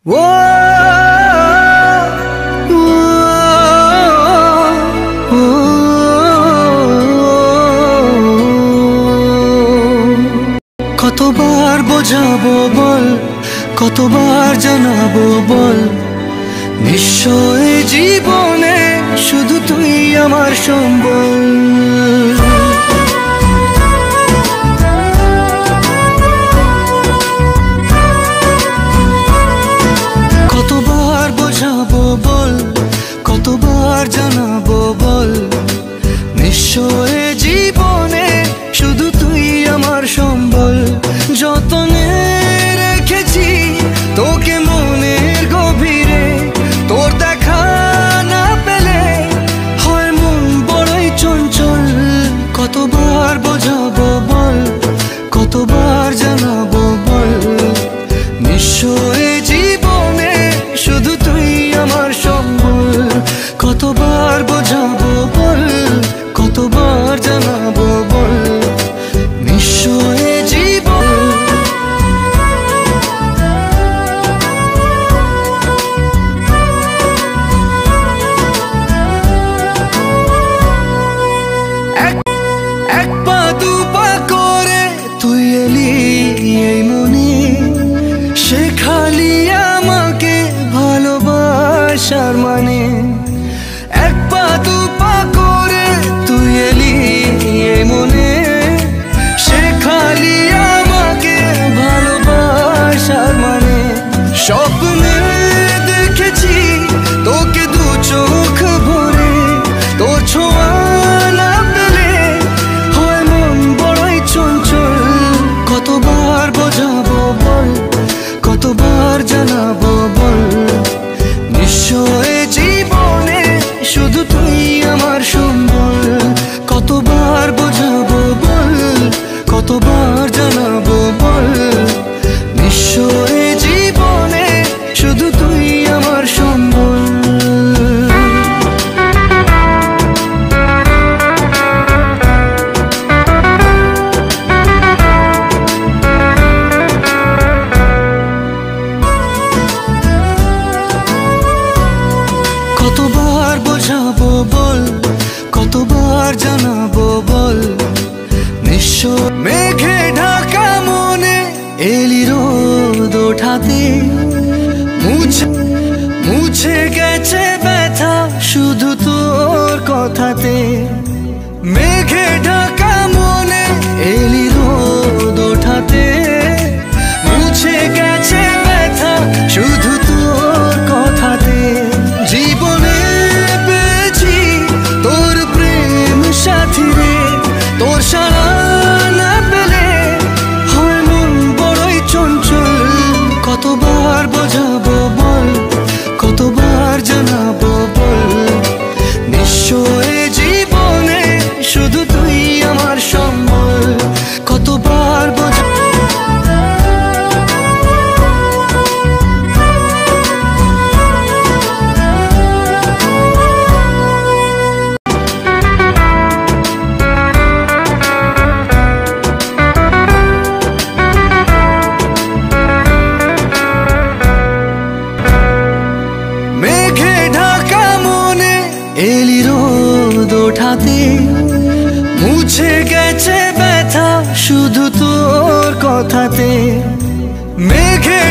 ও কতবার বোঝাবো বল, কতবার জানাবো বল, নিশ্চয় জীবনে শুধু তুই আমার সম্বল। কতবার বোঝাবো বল, কতবার জানাবো বল, নিশ্চয় জীবনে শুধু তুই আমার সম্বল। যতনে রেখেছি তোকে মনের গভীরে, তোর দেখা না পেলে হয় মন বড়ই চঞ্চল। কতবার বোঝাবো বল, কতবার জানাবো বল, নিশ্চয় জীবনে শুধু তুই আমার সম্বল। কতবার বোঝাবো বল, কতবার জানাবো বল, নিশ্চয় জীবন। এক পা দু পা করে তুই এলি এই মনে, শেখালি আমাকে ভালোবাসার মানে। এক পা দু পা করে তুই এলি এই মনে, শেখালি আমাকে ভালোবাসার মানে। স্বপ্নে দেখেছি তোকে দু চোখ ভরে, তোর ছোঁয়া না পেলে হয় মন বড়ই চঞ্চল। কতবার বোঝাবো বল, কতবার জানাবো বল, নিশ্চয় জীবনে শুধু তুই আমার সম্বল। কতবার বোঝাবো বল, কতবার জানাবো বল, নিশ্চয় জীবনে শুধু তুই আমার সম্বল। কতবার বোঝাবো বল, কতবার জানাবো বল, নিশ্চয়। মেঘে ঢাকা মনে এলি রোদ ওঠাতে, মুছে গেছে ব্যথা শুধু তোর কথাতে। মেঘে ঢাকা মনে এলি রোদ ওঠাতে, মুছে গেছে ব্যথা শুধু তোর কথাতে। জীবনে পেয়েছি তোর প্রেম সাথী রে, তোর সারা না পেলে হয় মন বড়ই চঞ্চল। কতবার বোঝাবো বল, কতবার জানাবো বল, নিশ্চয় জীবনে শুধু তুই আমার সম্বল। কতবার মেঘে ঢাকা মনে এলি রোদ ওঠাতে, মুছে গেছে ব্যথা শুধু তোর কথাতে। মেঘে